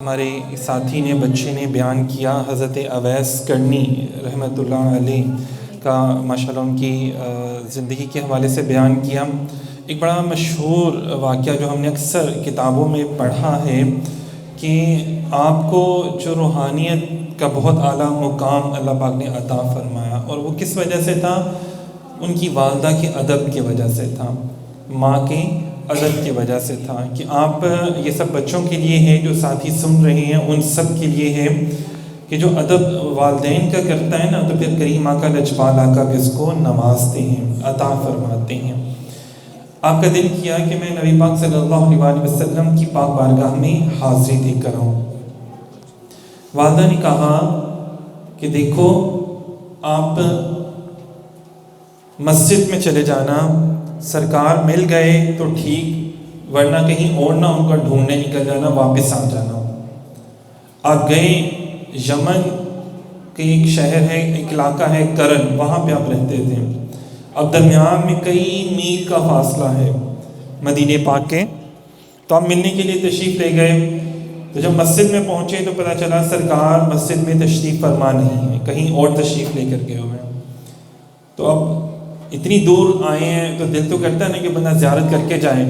ہمارے ساتھی نے بچے نے بیان کیا حضرت اویس کرنی رحمۃ اللہ علیہ کا ماشاءاللہ ان کی زندگی کے حوالے سے بیان کیا۔ ایک بڑا مشہور واقعہ جو ہم نے اکثر کتابوں میں پڑھا ہے کہ آپ کو جو روحانیت کا بہت اعلیٰ مقام اللہ پاک نے عطا فرمایا، اور وہ کس وجہ سے تھا؟ ان کی والدہ کے ادب کی وجہ سے تھا، ماں کے ادب کی وجہ سے تھا۔ کہ آپ یہ سب بچوں کے لیے ہے جو ساتھی سن رہے ہیں، ان سب کے لیے ہے کہ جو ادب والدین کا کرتا ہے نا، تو پھر کریم آقا لجپال آقا بھی اس کو نوازتے ہیں، عطا فرماتے ہیں۔ آپ کا دل کیا کہ میں نبی پاک صلی اللہ علیہ وسلم کی پاک بارگاہ میں حاضری دے کر آؤں۔ والدہ نے کہا کہ دیکھو، آپ مسجد میں چلے جانا، سرکار مل گئے تو ٹھیک، ورنہ کہیں اور نہ ان کا ڈھونڈنے نکل جانا، واپس آ جانا۔ آپ گئے یمن کے ایک شہر ہے، ایک علاقہ ہے کرن، وہاں پہ آپ رہتے تھے۔ اب درمیان میں کئی میل کا فاصلہ ہے مدینہ پاک کے، تو آپ ملنے کے لیے تشریف لے گئے۔ تو جب مسجد میں پہنچے تو پتہ چلا سرکار مسجد میں تشریف فرما نہیں ہے، کہیں اور تشریف لے کر گئے ہوئے ہیں۔ تو اب اتنی دور آئے ہیں تو دل تو کرتا ہے نا کہ بندہ زیارت کر کے جائے،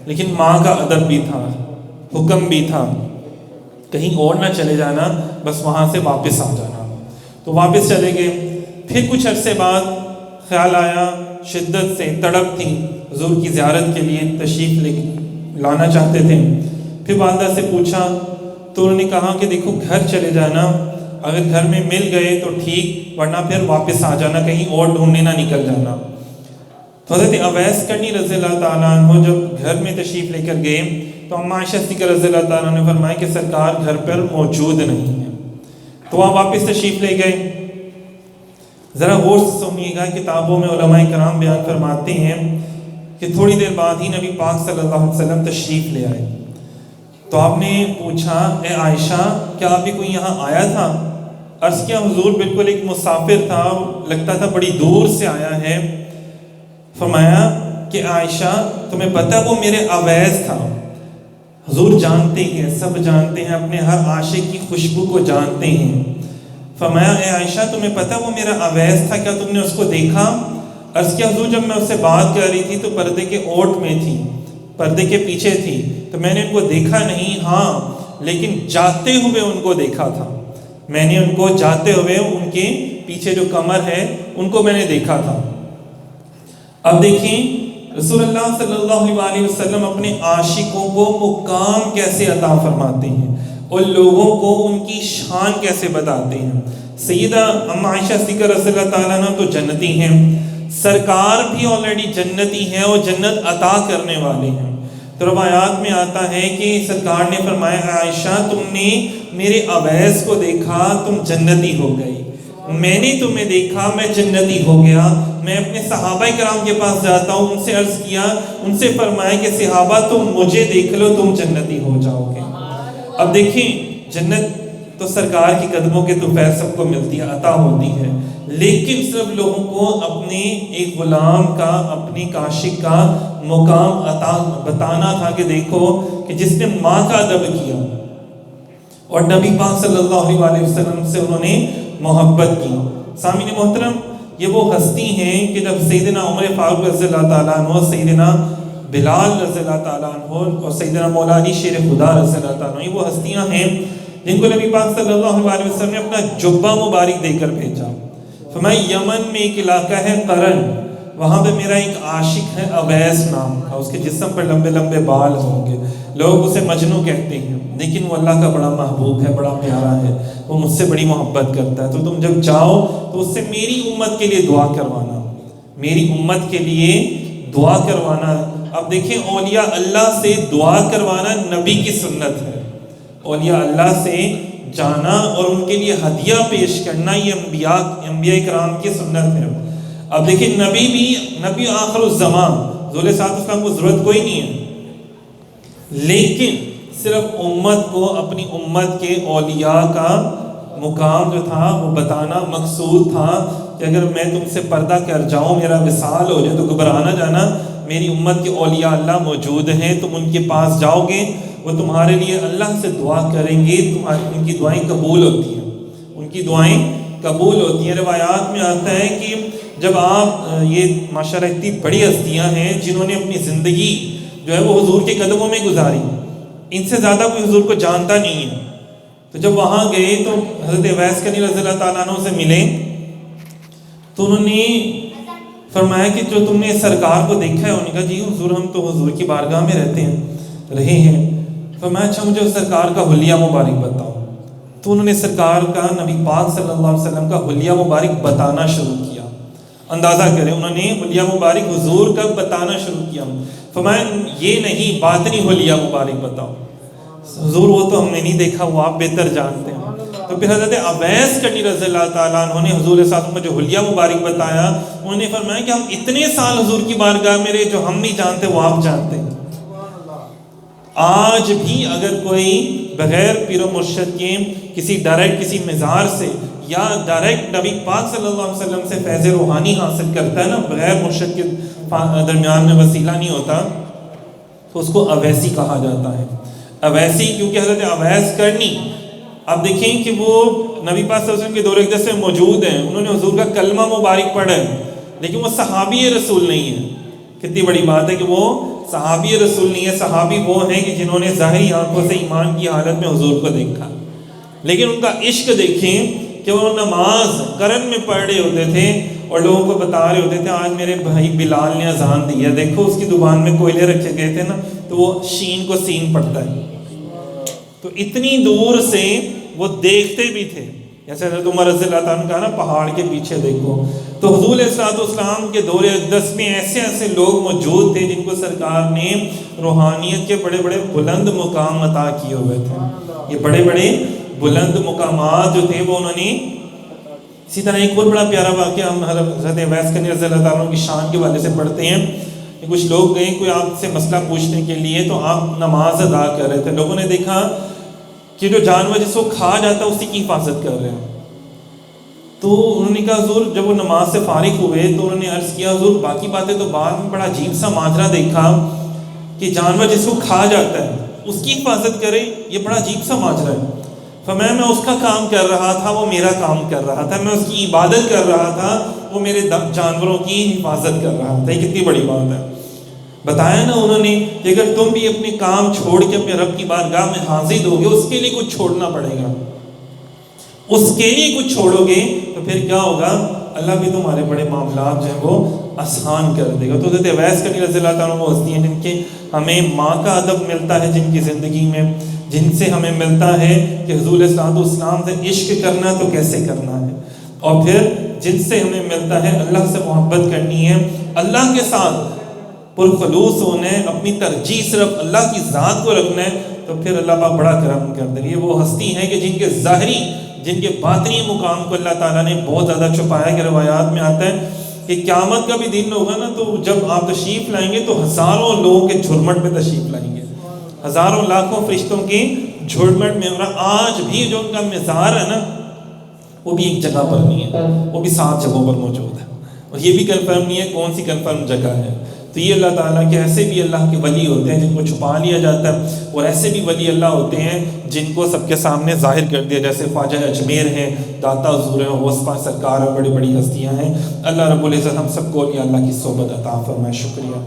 لیکن ماں کا ادب بھی تھا، حکم بھی تھا، کہیں اور نہ چلے جانا، بس وہاں سے واپس آ جانا۔ تو واپس چلے گئے۔ پھر کچھ عرصے بعد خیال آیا، شدت سے تڑپ تھی، حضور کی زیارت کے لیے تشریف لے لانا چاہتے تھے۔ پھر والدہ سے پوچھا تو انہوں نے کہا کہ دیکھو، گھر چلے جانا، اگر گھر میں مل گئے تو ٹھیک، ورنہ پھر واپس آ جانا، کہیں اور ڈھونڈنے نہ نکل جانا۔ تو حضرت اویس کرنی رضی اللہ تعالیٰ عنہ جب گھر میں تشریف لے کر گئے تو اماں عائشہ صدیقہ رضی اللہ تعالیٰ عنہ نے فرمایا کہ سرکار گھر پر موجود نہیں ہے۔ تو وہاں واپس تشریف لے گئے۔ ذرا غور سے سنیے گا، کتابوں میں علماء کرام بیان فرماتے ہیں کہ تھوڑی دیر بعد ہی نبی پاک صلی اللہ علیہ وسلم تشریف لے آئے۔ تو آپ نے پوچھا، اے عائشہ، کیا ابھی کوئی یہاں آیا تھا؟ عرض کیا حضور بالکل ایک مسافر تھا، لگتا تھا بڑی دور سے آیا ہے۔ فرمایا کہ عائشہ، تمہیں پتہ وہ میرے اویس تھا۔ حضور جانتے ہیں، سب جانتے ہیں، اپنے ہر عاشق کی خوشبو کو جانتے ہیں۔ فرمایا اے عائشہ، تمہیں پتہ وہ میرا اویس تھا، کیا تم نے اس کو دیکھا؟ عرض کیا حضور، جب میں اس سے بات کر رہی تھی تو پردے کے اوٹ میں تھی، پردے کے پیچھے تھی، تو میں نے ان کو دیکھا نہیں، ہاں لیکن جاتے ہوئے ان کو دیکھا تھا۔ میں نے ان کو جاتے ہوئے، ان کے پیچھے جو کمر ہے ان کو میں نے دیکھا تھا۔ اب دیکھیں رسول اللہ صلی اللہ علیہ وسلم اپنے عاشقوں کو مقام کیسے عطا فرماتے ہیں، اور لوگوں کو ان کی شان کیسے بتاتے ہیں۔ سیدہ اماں عائشہ صدیقہ رضی اللہ تعالیٰ عنہ تو جنتی ہیں، سرکار بھی آلریڈی جنتی ہیں اور جنت عطا کرنے والے ہیں۔ تو روایات میں آتا ہے کہ سرکار نے فرمایا، عائشہ تم نے میرے اویس کو دیکھا، تم جنتی ہو گئی، میں نے تمہیں دیکھا، میں جنتی ہو گیا۔ میں اپنے صحابہ کرام کے پاس جاتا ہوں، ان سے عرض کیا، ان سے فرمایا کہ صحابہ تم مجھے دیکھ لو، تم جنتی ہو جاؤ گے۔ اب دیکھیں، جنت تو سرکار کی قدموں کے طفیل سب کو ملتی ہے، عطا ہوتی ہے، لیکن صرف لوگوں کو اپنے ایک غلام کا، اپنے عاشق کا مقام عطا بتانا تھا کہ دیکھو کہ جس نے ماں کا ادب کیا اور نبی پاک صلی اللہ علیہ وسلم سے انہوں نے محبت کی۔ سامعین محترم، یہ وہ ہستی ہیں کہ جب سیدنا عمر فاروق رضی اللہ تعالیٰ عنہ، سیدنا بلال رضی اللہ تعالیٰ عنہ اور سیدنا مولا علی شیر خدا رضی اللہ تعالیٰ عنہ، یہ وہ ہستیاں ہیں جن کو نبی پاک صلی اللہ علیہ وسلم نے اپنا جبہ مبارک دے کر بھیجا۔ فرمایا یمن میں ایک علاقہ ہے قرن، وہاں پہ میرا ایک عاشق ہے اویس نام کا، اس کے جسم پر لمبے لمبے بال ہوں گے، لوگ اسے مجنوں کہتے ہیں، لیکن وہ اللہ کا بڑا محبوب ہے، بڑا پیارا ہے، وہ مجھ سے بڑی محبت کرتا ہے۔ تو تم جب جاؤ تو اس سے میری امت کے لیے دعا کروانا، میری امت کے لیے دعا کروانا۔ اب دیکھیں، اولیاء اللہ سے دعا کروانا نبی کی سنت ہے، اولیاء اللہ سے جانا اور ان کے لیے ہدیہ پیش کرنا، یہ انبیاء کرام کی سنت ہے۔ اب دیکھیں، نبی آخر الزمان ذو السلام کو ضرورت کوئی نہیں ہے، لیکن صرف امت کو، اپنی امت کے اولیاء کا مقام جو تھا وہ بتانا مقصود تھا کہ اگر میں تم سے پردہ کر جاؤں، میرا وصال ہو جائے تو گھبرانا جانا، میری امت کے اولیاء اللہ موجود ہیں، تم ان کے پاس جاؤ گے، وہ تمہارے لیے اللہ سے دعا کریں گے، ان کی دعائیں قبول ہوتی ہیں، ان کی دعائیں قبول ہوتی ہیں۔ روایات میں آتا ہے کہ جب آپ یہ ماشاءاللہ اتنی بڑی ہستیاں ہیں جنہوں نے اپنی زندگی جو ہے وہ حضور کے قدموں میں گزاری، ان سے زیادہ کوئی حضور کو جانتا نہیں ہے، تو جب وہاں گئے تو حضرت اویس کرنی رضی اللہ تعالیٰ عنہ سے ملے تو انہوں نے فرمایا کہ جو تم نے سرکار کو دیکھا ہے؟ انہوں نے کہا جی حضور ہم تو حضور کی بارگاہ میں رہے ہیں۔ فرمایا اچھا مجھے اس سرکار کا حلیہ مبارک بتاؤ۔ تو انہوں نے سرکار کا، نبی پاک صلی اللہ علیہ وسلم کا حلیہ مبارک بتانا شروع کیا۔ اندازہ کریں انہوں نے حلیہ مبارک حضور کا بتانا شروع کیا۔ فرمایا یہ نہیں، باطنی حلیہ مبارک بتاؤ۔ حضور وہ تو ہم نے نہیں دیکھا، وہ آپ بہتر جانتے ہیں۔ تو پھر حضرت اویس کرنی رضی اللہ تعالیٰ عنہ نے حضور صلی اللہ علیہ وسلم کو جو حلیہ مبارک بتایا، انہوں نے فرمایا کہ ہم اتنے سال حضور کی بارگاہ میں رہے، جو ہم نہیں جانتے وہ آپ جانتے ہیں۔ آج بھی اگر کوئی بغیر پیر و مرشد کے کسی مزار سے یا ڈائریکٹ نبی پاک صلی اللہ علیہ وسلم سے فیض روحانی حاصل کرتا ہے نا، بغیر مرشد کے درمیان میں وسیلہ نہیں ہوتا، تو اس کو اویسی کہا جاتا ہے۔ اویسی کیونکہ حضرت اویس کرنی، آپ دیکھیں کہ وہ نبی پاک صلی اللہ علیہ وسلم کے دور اقدس میں موجود ہیں، انہوں نے حضور کا کلمہ مبارک پڑھا ہے، لیکن وہ صحابی رسول نہیں ہے۔ کتنی بڑی بات ہے کہ وہ صحابی رسول نہیں ہے۔ صحابی وہ ہیں کہ جنہوں نے ظاہری آنکھوں سے ایمان کی حالت میں حضور کو دیکھا، لیکن ان کا عشق دیکھیں کہ وہ نماز قرن میں پڑھ رہے ہوتے تھے اور لوگوں کو بتا رہے ہوتے تھے آج میرے بھائی بلال نے اذان دی ہے، دیکھو اس کی زبان میں کوئلے رکھے گئے تھے نا، تو وہ شین کو سین پڑتا ہے۔ تو اتنی دور سے وہ دیکھتے بھی تھے، جیسے حضرت عمر رضی اللہ تعالیٰ نے کہا نا پہاڑ کے پیچھے دیکھو۔ تو حضور علیہ الصلوۃ والسلام کے دور اقدس میں ایسے لوگ موجود تھے جن کو سرکار نے روحانیت کے بڑے بڑے بلند مقام عطا کیے ہوئے تھے۔ یہ بڑے بڑے بلند مقامات جو تھے وہ انہوں نے، اسی طرح ایک اور بڑا پیارا واقعہ ہم حضرت اویس کرنی رضی اللہ تعالیٰ عنہ کی شان کے والے سے پڑھتے ہیں کہ کچھ لوگ گئے کوئی آپ سے مسئلہ پوچھنے کے لیے، تو آپ نماز ادا کر رہے تھے، لوگوں نے دیکھا کہ جو جانور جس کو کھا جاتا ہے اسی کی حفاظت کر رہے ہیں۔ تو انہوں نے کہا حضور، جب وہ نماز سے فارغ ہوئے تو انہوں نے عرض کیا حضور باقی باتیں تو بعد میں، بڑا عجیب سا ماجرا دیکھا کہ جانور جس کو کھا جاتا ہے اس کی حفاظت کرے، یہ بڑا عجیب سا ماجرا ہے۔ فرمایا میں اس کا کام کر رہا تھا، وہ میرا کام کر رہا تھا، میں اس کی عبادت کر رہا تھا، وہ میرے جانوروں کی حفاظت کر رہا تھا۔ یہ کتنی بڑی بات ہے۔ بتایا نا انہوں نے کہ اگر تم بھی اپنے کام چھوڑ کے اپنے رب کی بارگاہ میں حاضر ہوگے، اس کے لیے کچھ چھوڑنا پڑے گا، اس کے لیے کچھ چھوڑو گے تو پھر کیا ہوگا، اللہ بھی تمہارے بڑے معاملات جو ہیں وہ آسان کر دے گا۔ تو حضرت اویس کرنی رضی اللہ تعالیٰ وہ ہستی ہیں جن کے ہمیں ماں کا ادب ملتا ہے جن کی زندگی میں، جن سے ہمیں ملتا ہے کہ حضور علیہ الصلوۃ والسلام سے عشق کرنا تو کیسے کرنا ہے، اور پھر جن سے ہمیں ملتا ہے اللہ سے محبت کرنی ہے، اللہ کے ساتھ پرخلوص ہونا ہے، اپنی ترجیح صرف اللہ کی ذات کو رکھنا ہے، تو پھر اللہ پاک بڑا کرم کر دے گا۔ یہ وہ ہستی ہیں کہ جن کے ظاہری، جن کے باطنی مقام کو اللہ تعالیٰ نے بہت زیادہ چھپایا، کہ روایات میں آتا ہے کہ قیامت کا بھی دن ہوگا نا، تو جب آپ تشریف لائیں گے تو ہزاروں لوگوں کے جھرمٹ میں تشریف لائیں گے، ہزاروں لاکھوں فرشتوں کی جھرمٹ میں۔ اور آج بھی جو ان کا مزار ہے نا، وہ بھی ایک جگہ پر نہیں ہے، وہ بھی 7 جگہوں پر موجود ہے، اور یہ بھی کنفرم نہیں ہے کون سی کنفرم جگہ ہے۔ تو یہ اللہ تعالیٰ کے ایسے بھی اللہ کے ولی ہوتے ہیں جن کو چھپا لیا جاتا ہے، اور ایسے بھی ولی اللہ ہوتے ہیں جن کو سب کے سامنے ظاہر کر دیا، جیسے خواجہ اجمیر ہیں، داتا حضور ہیں، وصفہ سرکار ہیں، بڑی بڑی ہستیاں ہیں۔ اللہ رب العزت ہم سب کو اللہ کی صحبت عطا فرمائے۔ شکریہ۔